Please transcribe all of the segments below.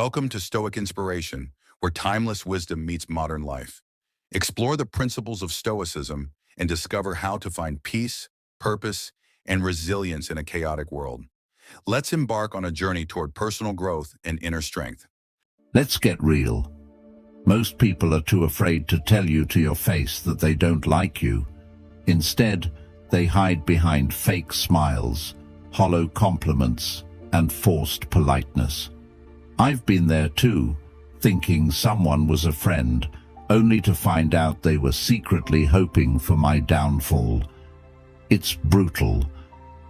Welcome to Stoic Inspiration, where timeless wisdom meets modern life. Explore the principles of Stoicism and discover how to find peace, purpose, and resilience in a chaotic world. Let's embark on a journey toward personal growth and inner strength. Let's get real. Most people are too afraid to tell you to your face that they don't like you. Instead, they hide behind fake smiles, hollow compliments, and forced politeness. I've been there too, thinking someone was a friend, only to find out they were secretly hoping for my downfall. It's brutal,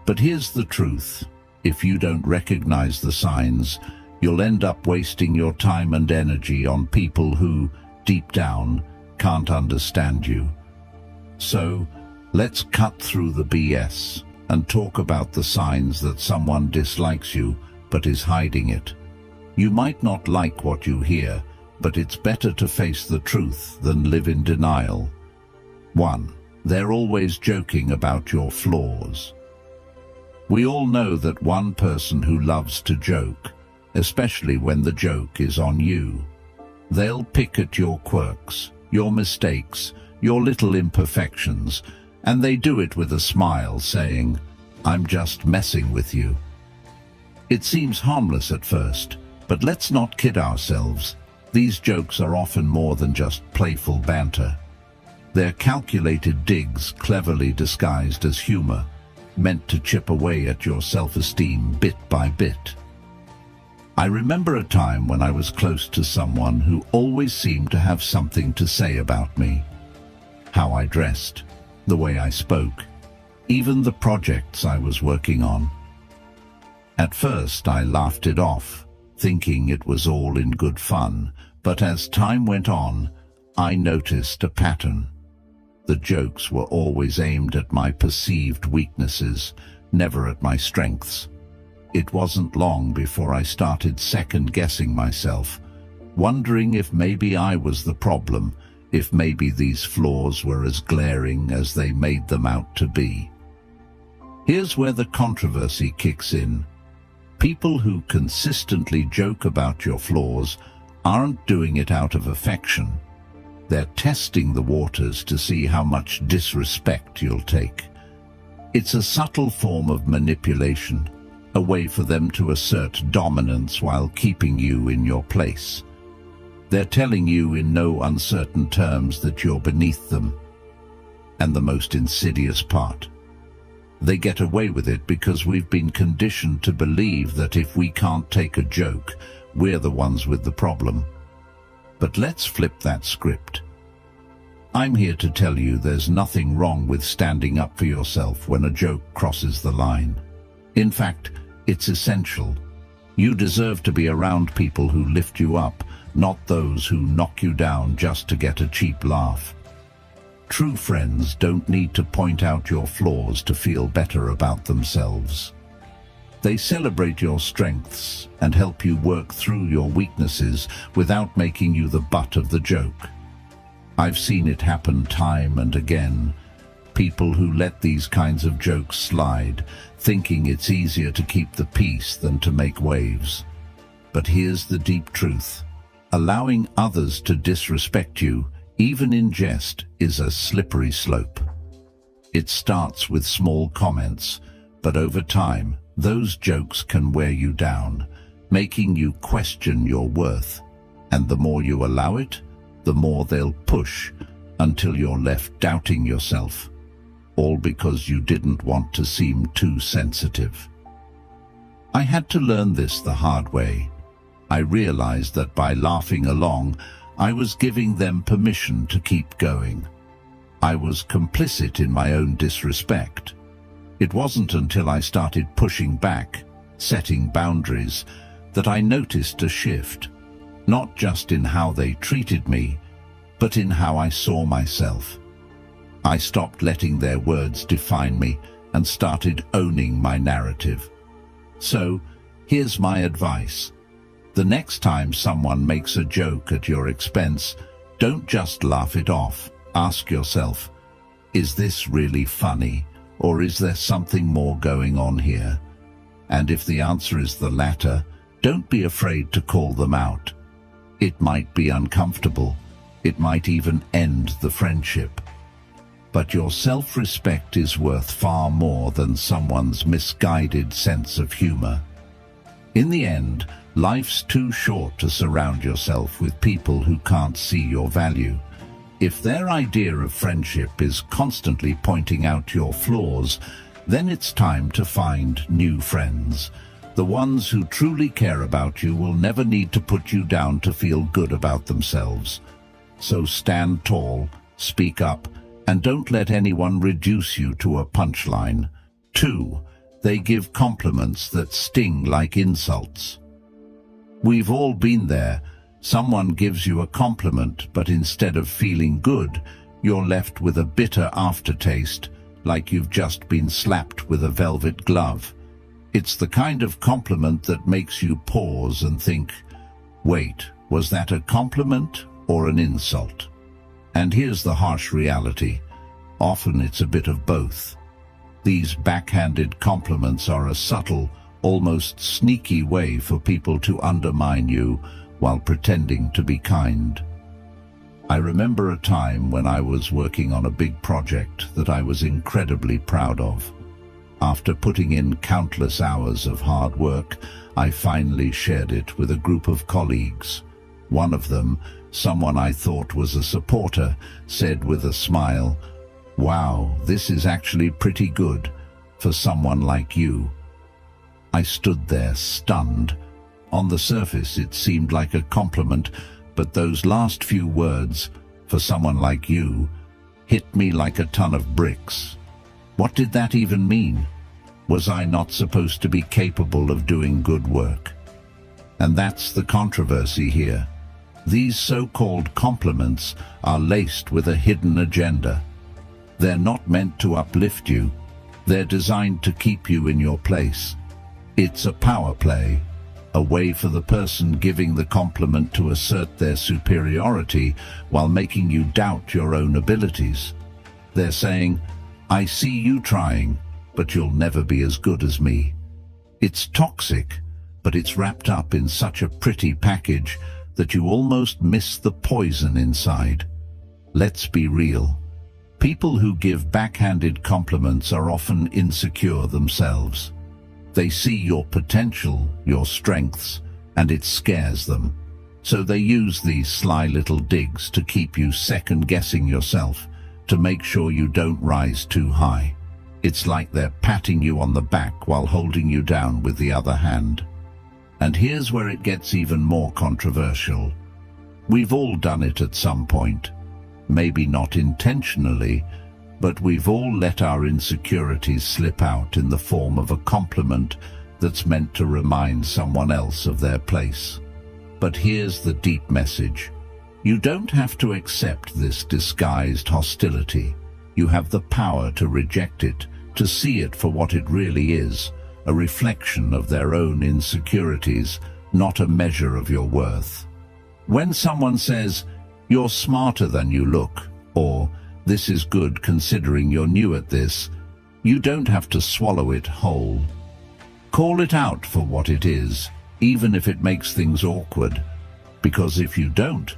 but here's the truth. If you don't recognize the signs, you'll end up wasting your time and energy on people who, deep down, can't understand you. So, let's cut through the BS and talk about the signs that someone dislikes you but is hiding it. You might not like what you hear, but it's better to face the truth than live in denial. 1. They're always joking about your flaws. We all know that one person who loves to joke, especially when the joke is on you. They'll pick at your quirks, your mistakes, your little imperfections, and they do it with a smile, saying, "I'm just messing with you." It seems harmless at first, but let's not kid ourselves. These jokes are often more than just playful banter. They're calculated digs cleverly disguised as humor, meant to chip away at your self-esteem bit by bit. I remember a time when I was close to someone who always seemed to have something to say about me. How I dressed, the way I spoke, even the projects I was working on. At first I laughed it off, thinking it was all in good fun, but as time went on, I noticed a pattern. The jokes were always aimed at my perceived weaknesses, never at my strengths. It wasn't long before I started second-guessing myself, wondering if maybe I was the problem, if maybe these flaws were as glaring as they made them out to be. Here's where the controversy kicks in. People who consistently joke about your flaws aren't doing it out of affection. They're testing the waters to see how much disrespect you'll take. It's a subtle form of manipulation, a way for them to assert dominance while keeping you in your place. They're telling you in no uncertain terms that you're beneath them. And the most insidious part, they get away with it because we've been conditioned to believe that if we can't take a joke, we're the ones with the problem. But let's flip that script. I'm here to tell you there's nothing wrong with standing up for yourself when a joke crosses the line. In fact, it's essential. You deserve to be around people who lift you up, not those who knock you down just to get a cheap laugh. True friends don't need to point out your flaws to feel better about themselves. They celebrate your strengths and help you work through your weaknesses without making you the butt of the joke. I've seen it happen time and again. People who let these kinds of jokes slide, thinking it's easier to keep the peace than to make waves. But here's the deep truth. Allowing others to disrespect you, even in jest, is a slippery slope. It starts with small comments, but over time, those jokes can wear you down, making you question your worth. And the more you allow it, the more they'll push, until you're left doubting yourself, all because you didn't want to seem too sensitive. I had to learn this the hard way. I realized that by laughing along, I was giving them permission to keep going. I was complicit in my own disrespect. It wasn't until I started pushing back, setting boundaries, that I noticed a shift, not just in how they treated me, but in how I saw myself. I stopped letting their words define me and started owning my narrative. So, here's my advice. The next time someone makes a joke at your expense, don't just laugh it off. Ask yourself, is this really funny, or is there something more going on here? And if the answer is the latter, Don't be afraid to call them out. It might be uncomfortable. It might even end the friendship. But your self-respect is worth far more than someone's misguided sense of humor. In the end, life's too short to surround yourself with people who can't see your value. If their idea of friendship is constantly pointing out your flaws, then it's time to find new friends. The ones who truly care about you will never need to put you down to feel good about themselves. So stand tall, speak up, and don't let anyone reduce you to a punchline. 2. They give compliments that sting like insults. We've all been there. Someone gives you a compliment, but instead of feeling good, you're left with a bitter aftertaste, like you've just been slapped with a velvet glove. It's the kind of compliment that makes you pause and think, wait, was that a compliment or an insult? And here's the harsh reality. Often it's a bit of both. These backhanded compliments are a subtle, almost sneaky way for people to undermine you while pretending to be kind. I remember a time when I was working on a big project that I was incredibly proud of. After putting in countless hours of hard work, I finally shared it with a group of colleagues. One of them, someone I thought was a supporter, said with a smile, "Wow, this is actually pretty good for someone like you." I stood there stunned. On the surface, it seemed like a compliment, but those last few words, "for someone like you," hit me like a ton of bricks. What did that even mean? Was I not supposed to be capable of doing good work? And that's the controversy here. These so-called compliments are laced with a hidden agenda. They're not meant to uplift you. They're designed to keep you in your place. It's a power play, a way for the person giving the compliment to assert their superiority while making you doubt your own abilities. They're saying, "I see you trying, but you'll never be as good as me." It's toxic, but it's wrapped up in such a pretty package that you almost miss the poison inside. Let's be real. People who give backhanded compliments are often insecure themselves. They see your potential, your strengths, and it scares them. So they use these sly little digs to keep you second-guessing yourself, to make sure you don't rise too high. It's like they're patting you on the back while holding you down with the other hand. And here's where it gets even more controversial. We've all done it at some point. Maybe not intentionally, but we've all let our insecurities slip out in the form of a compliment that's meant to remind someone else of their place. But here's the deep message. You don't have to accept this disguised hostility. You have the power to reject it, to see it for what it really is, a reflection of their own insecurities, not a measure of your worth. When someone says, "You're smarter than you look," or "This is good considering you're new at this," you don't have to swallow it whole. Call it out for what it is, even if it makes things awkward. Because if you don't,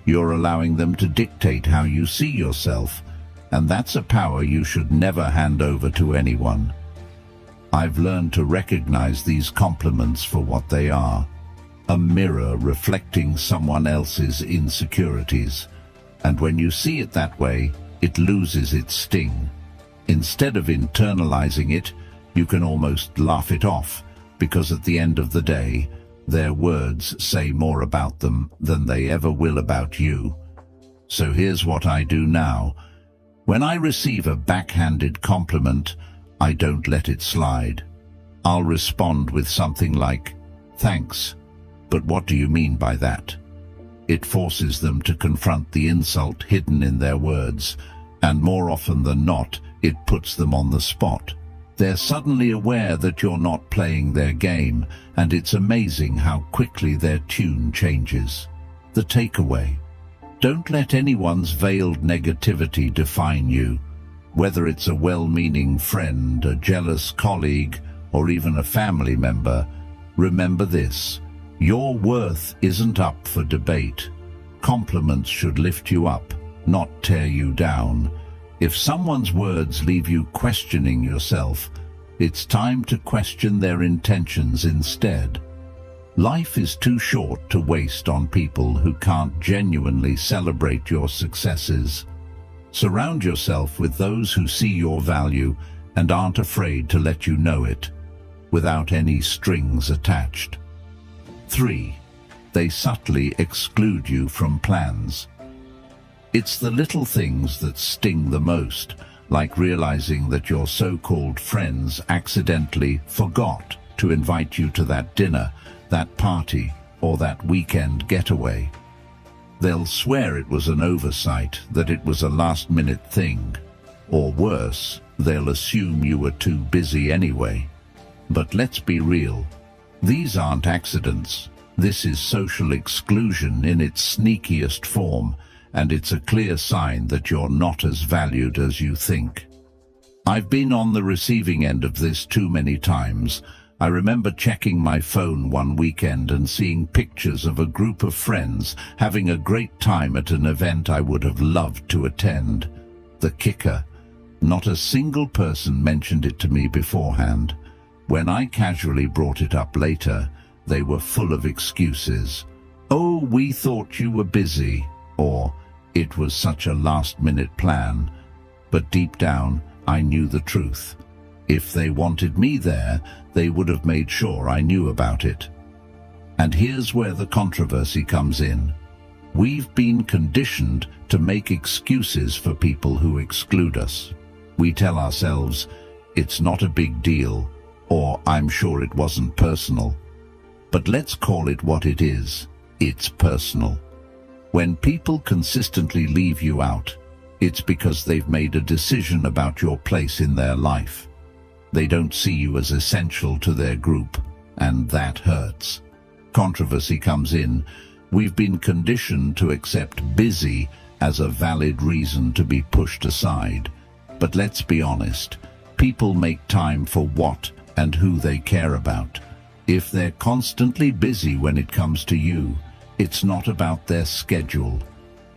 you're allowing them to dictate how you see yourself, and that's a power you should never hand over to anyone. I've learned to recognize these compliments for what they are. A mirror reflecting someone else's insecurities. And when you see it that way, it loses its sting. Instead of internalizing it, you can almost laugh it off, because at the end of the day, their words say more about them than they ever will about you. So here's what I do now. When I receive a backhanded compliment, I don't let it slide. I'll respond with something like, "Thanks, but what do you mean by that?" It forces them to confront the insult hidden in their words, and more often than not, it puts them on the spot. They're suddenly aware that you're not playing their game, and it's amazing how quickly their tune changes. The takeaway: don't let anyone's veiled negativity define you. Whether it's a well-meaning friend, a jealous colleague, or even a family member, remember this: Your worth isn't up for debate. Compliments should lift you up, not tear you down. If someone's words leave you questioning yourself, it's time to question their intentions instead. Life is too short to waste on people who can't genuinely celebrate your successes. Surround yourself with those who see your value and aren't afraid to let you know it, without any strings attached. 3. They subtly exclude you from plans. It's the little things that sting the most, like realizing that your so-called friends accidentally forgot to invite you to that dinner, that party, or that weekend getaway. They'll swear it was an oversight, that it was a last-minute thing. Or worse, they'll assume you were too busy anyway. But let's be real. These aren't accidents. This is social exclusion in its sneakiest form, and it's a clear sign that you're not as valued as you think. I've been on the receiving end of this too many times. I remember checking my phone one weekend and seeing pictures of a group of friends having a great time at an event I would have loved to attend. The kicker: not a single person mentioned it to me beforehand. When I casually brought it up later, they were full of excuses. "Oh, we thought you were busy," or "It was such a last-minute plan." But deep down, I knew the truth. If they wanted me there, they would have made sure I knew about it. And here's where the controversy comes in. We've been conditioned to make excuses for people who exclude us. We tell ourselves, "It's not a big deal," or "I'm sure it wasn't personal." But let's call it what it is. It's personal. When people consistently leave you out, it's because they've made a decision about your place in their life. They don't see you as essential to their group, and that hurts. Controversy comes in. We've been conditioned to accept busy as a valid reason to be pushed aside. But let's be honest, people make time for what and who they care about. If they're constantly busy when it comes to you, it's not about their schedule.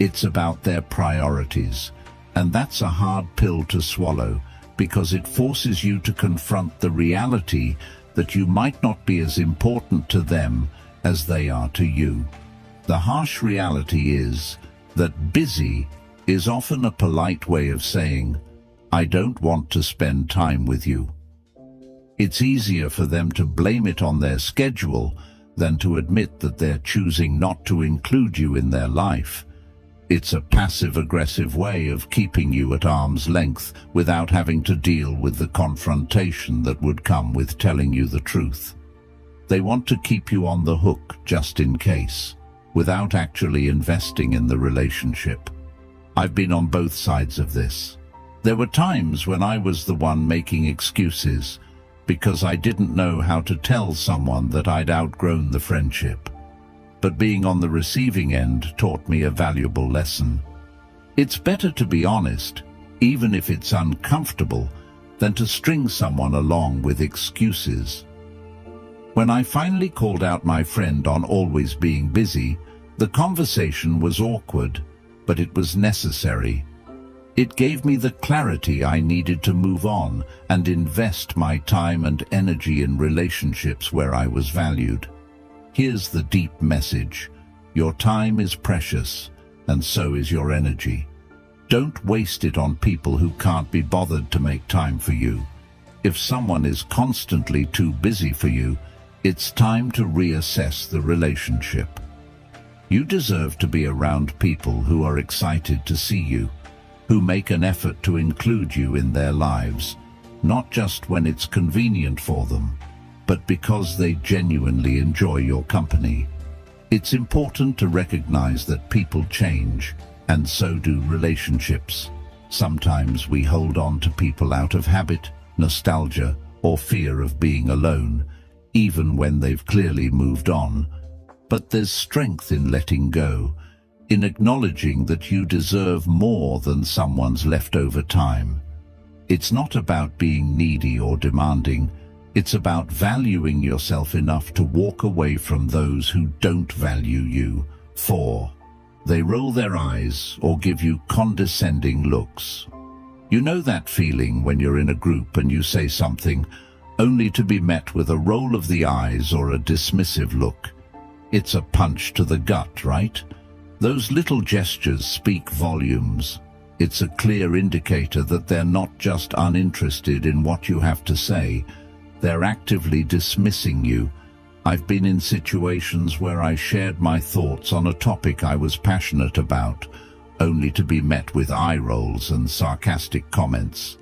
It's about their priorities. And that's a hard pill to swallow, because it forces you to confront the reality that you might not be as important to them as they are to you. The harsh reality is that busy is often a polite way of saying, "I don't want to spend time with you." It's easier for them to blame it on their schedule than to admit that they're choosing not to include you in their life. It's a passive-aggressive way of keeping you at arm's length without having to deal with the confrontation that would come with telling you the truth. They want to keep you on the hook just in case, without actually investing in the relationship. I've been on both sides of this. There were times when I was the one making excuses because I didn't know how to tell someone that I'd outgrown the friendship. But being on the receiving end taught me a valuable lesson. It's better to be honest, even if it's uncomfortable, than to string someone along with excuses. When I finally called out my friend on always being busy, the conversation was awkward, but it was necessary. It gave me the clarity I needed to move on and invest my time and energy in relationships where I was valued. Here's the deep message. Your time is precious, and so is your energy. Don't waste it on people who can't be bothered to make time for you. If someone is constantly too busy for you, it's time to reassess the relationship. You deserve to be around people who are excited to see you, who make an effort to include you in their lives, not just when it's convenient for them, but because they genuinely enjoy your company. It's important to recognize that people change, and so do relationships. Sometimes we hold on to people out of habit, nostalgia, or fear of being alone, even when they've clearly moved on. But there's strength in letting go, in acknowledging that you deserve more than someone's leftover time. It's not about being needy or demanding. It's about valuing yourself enough to walk away from those who don't value you. 4. They roll their eyes or give you condescending looks. You know that feeling when you're in a group and you say something, only to be met with a roll of the eyes or a dismissive look. It's a punch to the gut, right? Those little gestures speak volumes. It's a clear indicator that they're not just uninterested in what you have to say. They're actively dismissing you. I've been in situations where I shared my thoughts on a topic I was passionate about, only to be met with eye rolls and sarcastic comments.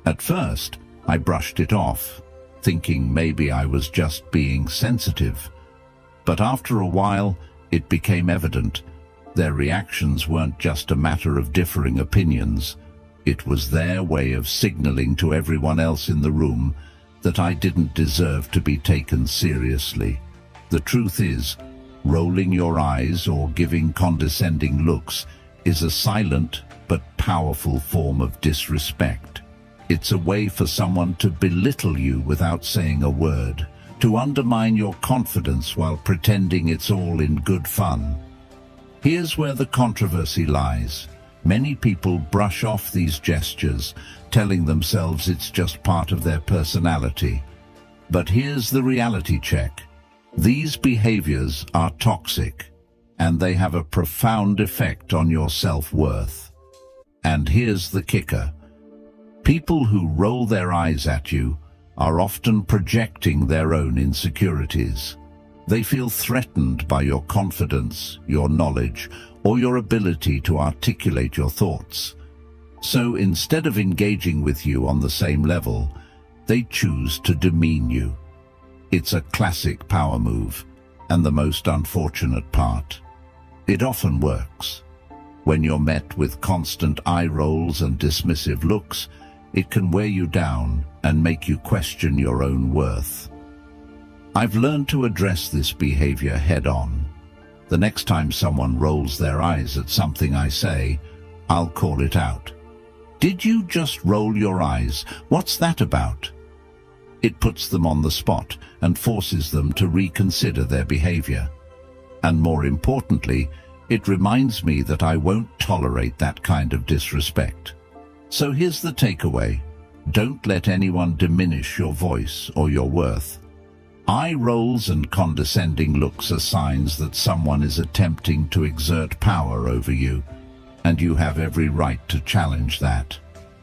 At first, I brushed it off, thinking maybe I was just being sensitive. But after a while, it became evident. Their reactions weren't just a matter of differing opinions. It was their way of signaling to everyone else in the room that I didn't deserve to be taken seriously. The truth is, rolling your eyes or giving condescending looks is a silent but powerful form of disrespect. It's a way for someone to belittle you without saying a word, to undermine your confidence while pretending it's all in good fun. Here's where the controversy lies. Many people brush off these gestures, telling themselves it's just part of their personality. But here's the reality check. These behaviors are toxic, and they have a profound effect on your self-worth. And here's the kicker. People who roll their eyes at you are often projecting their own insecurities. They feel threatened by your confidence, your knowledge, or your ability to articulate your thoughts. So instead of engaging with you on the same level, they choose to demean you. It's a classic power move, and the most unfortunate part. It often works. When you're met with constant eye rolls and dismissive looks, it can wear you down and make you question your own worth. I've learned to address this behavior head-on. The next time someone rolls their eyes at something I say, I'll call it out. Did you just roll your eyes? What's that about? It puts them on the spot and forces them to reconsider their behavior. And more importantly, it reminds me that I won't tolerate that kind of disrespect. So here's the takeaway. Don't let anyone diminish your voice or your worth. Eye rolls and condescending looks are signs that someone is attempting to exert power over you, and you have every right to challenge that.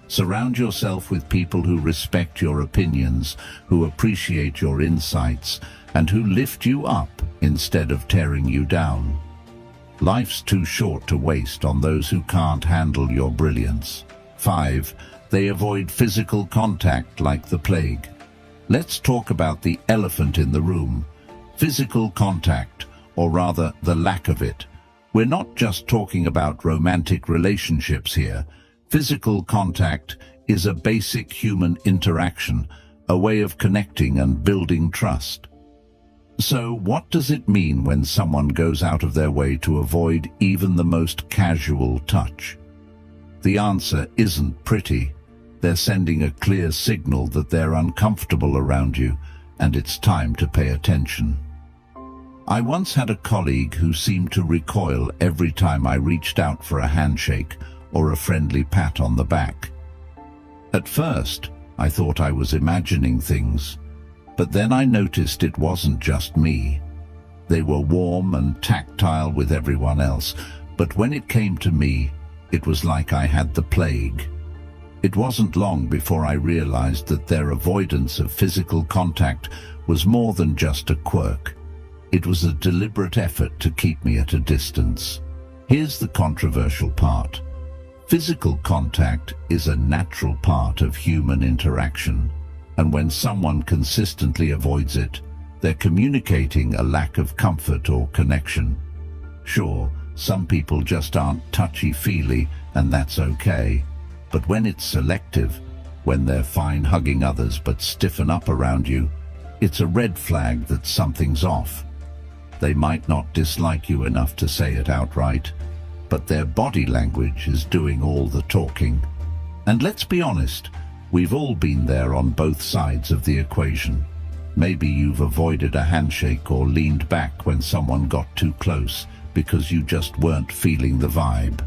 Surround yourself with people who respect your opinions, who appreciate your insights, and who lift you up instead of tearing you down. Life's too short to waste on those who can't handle your brilliance. 5. They avoid physical contact like the plague. Let's talk about the elephant in the room. Physical contact, or rather the lack of it. We're not just talking about romantic relationships here. Physical contact is a basic human interaction, a way of connecting and building trust. So what does it mean when someone goes out of their way to avoid even the most casual touch? The answer isn't pretty. They're sending a clear signal that they're uncomfortable around you, and it's time to pay attention. I once had a colleague who seemed to recoil every time I reached out for a handshake or a friendly pat on the back. At first, I thought I was imagining things, but then I noticed it wasn't just me. They were warm and tactile with everyone else, but when it came to me, it was like I had the plague. It wasn't long before I realized that their avoidance of physical contact was more than just a quirk. It was a deliberate effort to keep me at a distance. Here's the controversial part. Physical contact is a natural part of human interaction, and when someone consistently avoids it, they're communicating a lack of comfort or connection. Sure, some people just aren't touchy-feely, and that's okay. But when it's selective, when they're fine hugging others but stiffen up around you, it's a red flag that something's off. They might not dislike you enough to say it outright, but their body language is doing all the talking. And let's be honest, We've all been there on both sides of the equation. Maybe you've avoided a handshake or leaned back when someone got too close because you just weren't feeling the vibe.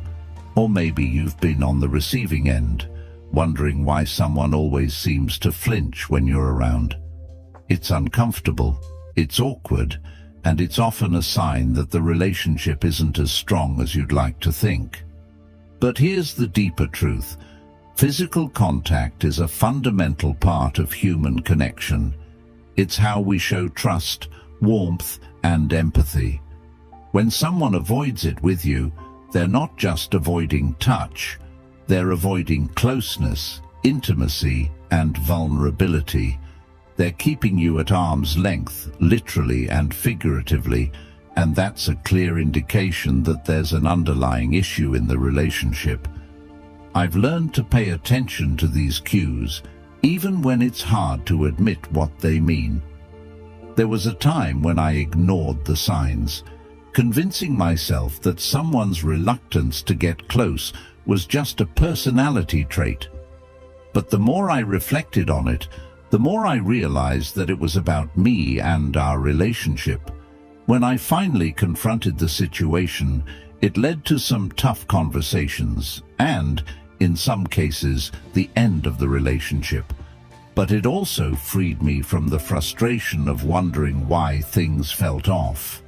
Or maybe you've been on the receiving end, wondering why someone always seems to flinch when you're around. It's uncomfortable, it's awkward, and it's often a sign that the relationship isn't as strong as you'd like to think. But here's the deeper truth. Physical contact is a fundamental part of human connection. It's how we show trust, warmth, and empathy. When someone avoids it with you, they're not just avoiding touch, they're avoiding closeness, intimacy, and vulnerability. They're keeping you at arm's length, literally and figuratively, and that's a clear indication that there's an underlying issue in the relationship. I've learned to pay attention to these cues, even when it's hard to admit what they mean. There was a time when I ignored the signs, convincing myself that someone's reluctance to get close was just a personality trait. But the more I reflected on it, the more I realized that it was about me and our relationship. When I finally confronted the situation, it led to some tough conversations and, in some cases, the end of the relationship. But it also freed me from the frustration of wondering why things felt off.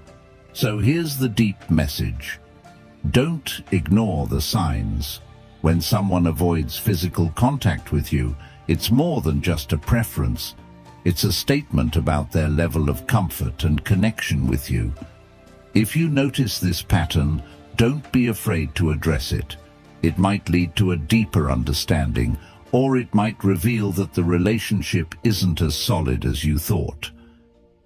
So here's the deep message. Don't ignore the signs. When someone avoids physical contact with you, it's more than just a preference. It's a statement about their level of comfort and connection with you. If you notice this pattern, don't be afraid to address it. It might lead to a deeper understanding, or it might reveal that the relationship isn't as solid as you thought.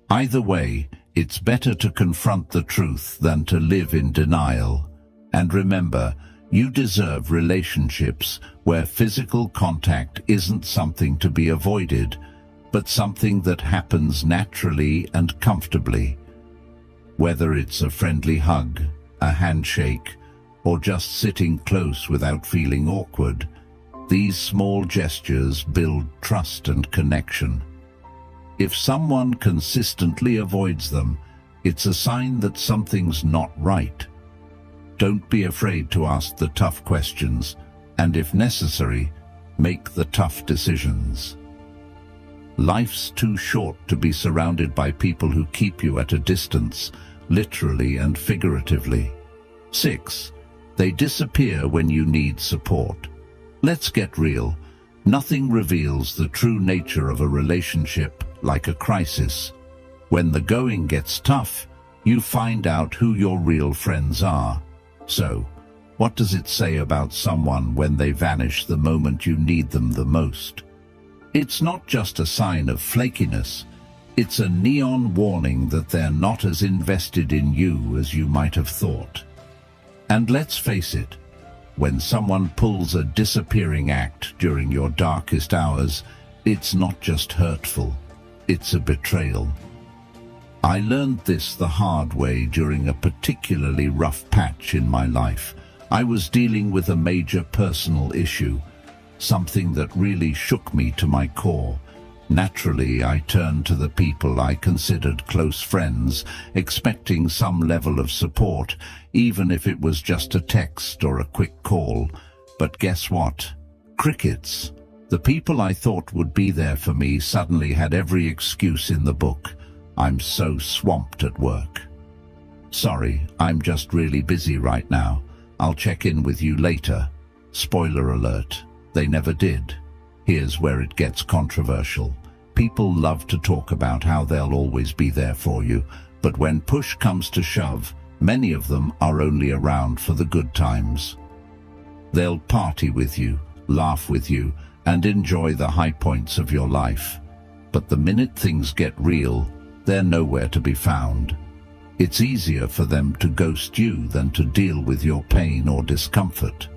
Either way, it's better to confront the truth than to live in denial. And remember, you deserve relationships where physical contact isn't something to be avoided, but something that happens naturally and comfortably. Whether it's a friendly hug, a handshake, or just sitting close without feeling awkward, these small gestures build trust and connection. If someone consistently avoids them, it's a sign that something's not right. Don't be afraid to ask the tough questions, and if necessary, make the tough decisions. Life's too short to be surrounded by people who keep you at a distance, literally and figuratively. 6. They disappear when you need support. Let's get real. Nothing reveals the true nature of a relationship like a crisis. When the going gets tough, you find out who your real friends are. So, what does it say about someone when they vanish the moment you need them the most? It's not just a sign of flakiness. It's a neon warning that they're not as invested in you as you might have thought. And let's face it, when someone pulls a disappearing act during your darkest hours, it's not just hurtful, it's a betrayal. I learned this the hard way during a particularly rough patch in my life. I was dealing with a major personal issue, something that really shook me to my core. Naturally, I turned to the people I considered close friends, expecting some level of support, even if it was just a text or a quick call. But guess what? Crickets. The people I thought would be there for me suddenly had every excuse in the book. I'm so swamped at work. Sorry, I'm just really busy right now. I'll check in with you later. Spoiler alert, they never did. Here's where it gets controversial. People love to talk about how they'll always be there for you, but when push comes to shove, many of them are only around for the good times. They'll party with you, laugh with you, and enjoy the high points of your life. But the minute things get real, they're nowhere to be found. It's easier for them to ghost you than to deal with your pain or discomfort.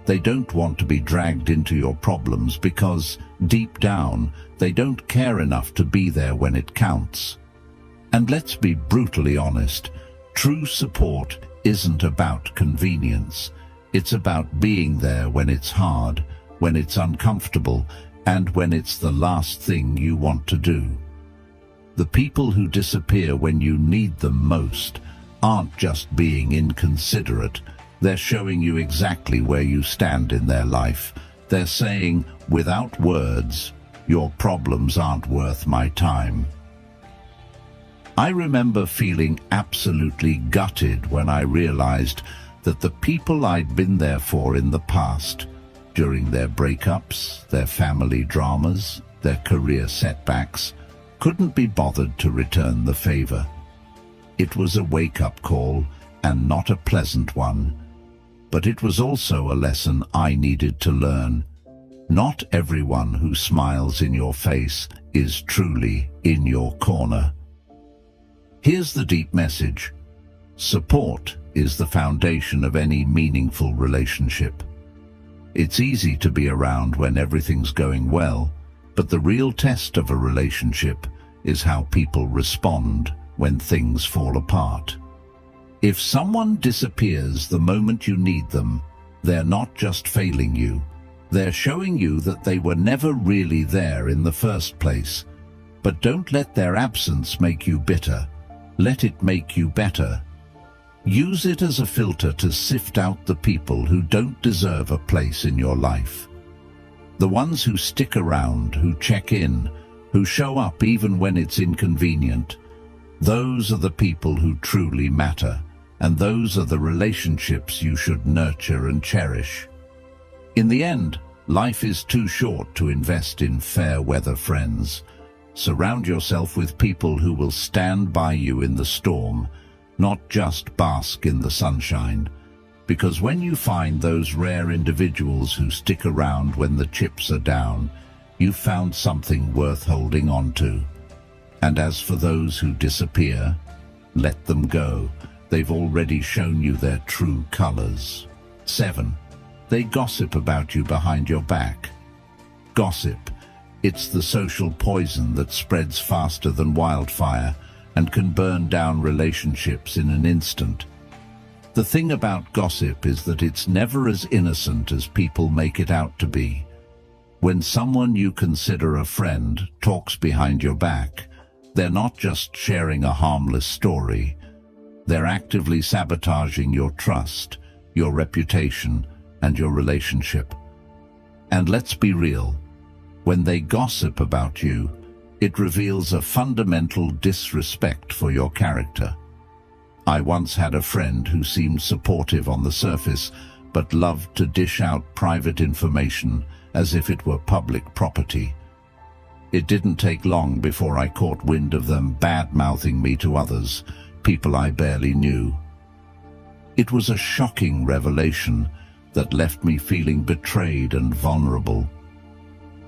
They don't want to be dragged into your problems because, deep down, they don't care enough to be there when it counts. And let's be brutally honest, true support isn't about convenience. It's about being there when it's hard, when it's uncomfortable, and when it's the last thing you want to do. The people who disappear when you need them most aren't just being inconsiderate, they're showing you exactly where you stand in their life. They're saying, without words, your problems aren't worth my time. I remember feeling absolutely gutted when I realized that the people I'd been there for in the past, during their breakups, their family dramas, their career setbacks, couldn't be bothered to return the favor. It was a wake-up call, and not a pleasant one. But it was also a lesson I needed to learn. Not everyone who smiles in your face is truly in your corner. Here's the deep message. Support is the foundation of any meaningful relationship. It's easy to be around when everything's going well, but the real test of a relationship is how people respond when things fall apart. If someone disappears the moment you need them, they're not just failing you, they're showing you that they were never really there in the first place. But don't let their absence make you bitter. Let it make you better. Use it as a filter to sift out the people who don't deserve a place in your life. The ones who stick around, who check in, who show up even when it's inconvenient. Those are the people who truly matter, and those are the relationships you should nurture and cherish. In the end, life is too short to invest in fair-weather friends. Surround yourself with people who will stand by you in the storm, not just bask in the sunshine. Because when you find those rare individuals who stick around when the chips are down, you've found something worth holding on to. And as for those who disappear, let them go. They've already shown you their true colors. 7. They gossip about you behind your back. Gossip. It's the social poison that spreads faster than wildfire and can burn down relationships in an instant. The thing about gossip is that it's never as innocent as people make it out to be. When someone you consider a friend talks behind your back, they're not just sharing a harmless story. They're actively sabotaging your trust, your reputation, and your relationship. And let's be real, when they gossip about you, it reveals a fundamental disrespect for your character. I once had a friend who seemed supportive on the surface, but loved to dish out private information as if it were public property. It didn't take long before I caught wind of them bad-mouthing me to others, people I barely knew. It was a shocking revelation that left me feeling betrayed and vulnerable.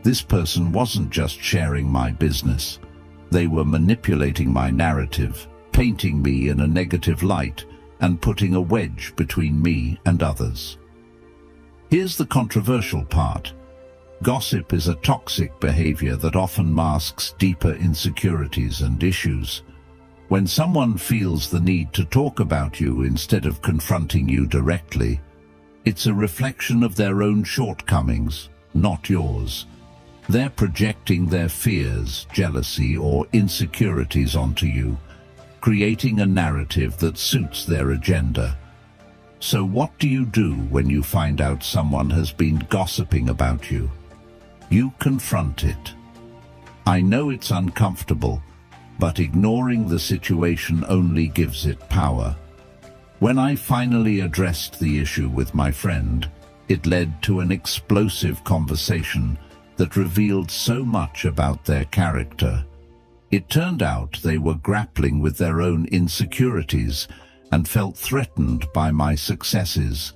This person wasn't just sharing my business. They were manipulating my narrative, painting me in a negative light, and putting a wedge between me and others. Here's the controversial part. Gossip is a toxic behavior that often masks deeper insecurities and issues. When someone feels the need to talk about you instead of confronting you directly, it's a reflection of their own shortcomings, not yours. They're projecting their fears, jealousy, or insecurities onto you, creating a narrative that suits their agenda. So what do you do when you find out someone has been gossiping about you? You confront it. I know it's uncomfortable, but ignoring the situation only gives it power. When I finally addressed the issue with my friend, it led to an explosive conversation that revealed so much about their character. It turned out they were grappling with their own insecurities and felt threatened by my successes.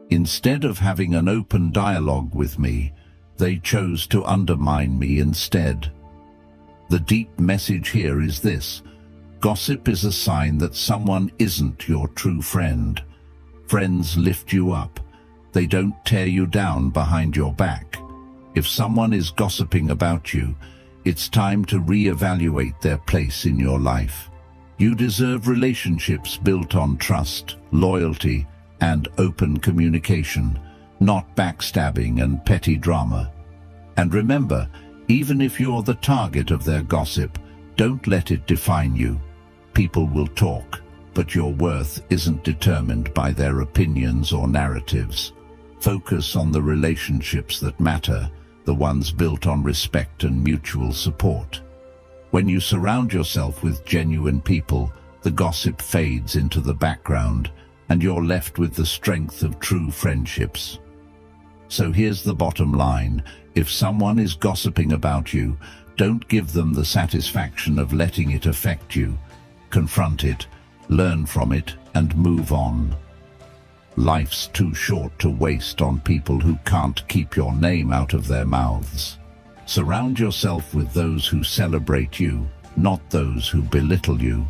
Instead of having an open dialogue with me, they chose to undermine me instead. The deep message here is this: gossip is a sign that someone isn't your true friend. Friends lift you up. They don't tear you down behind your back. If someone is gossiping about you, it's time to reevaluate their place in your life. You deserve relationships built on trust, loyalty, and open communication, not backstabbing and petty drama. And remember, even if you're the target of their gossip, don't let it define you. People will talk, but your worth isn't determined by their opinions or narratives. Focus on the relationships that matter, the ones built on respect and mutual support. When you surround yourself with genuine people, the gossip fades into the background, and you're left with the strength of true friendships. So here's the bottom line. If someone is gossiping about you, don't give them the satisfaction of letting it affect you. Confront it, learn from it, and move on. Life's too short to waste on people who can't keep your name out of their mouths. Surround yourself with those who celebrate you, not those who belittle you.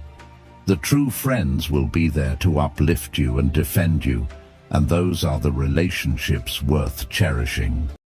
The true friends will be there to uplift you and defend you, and those are the relationships worth cherishing.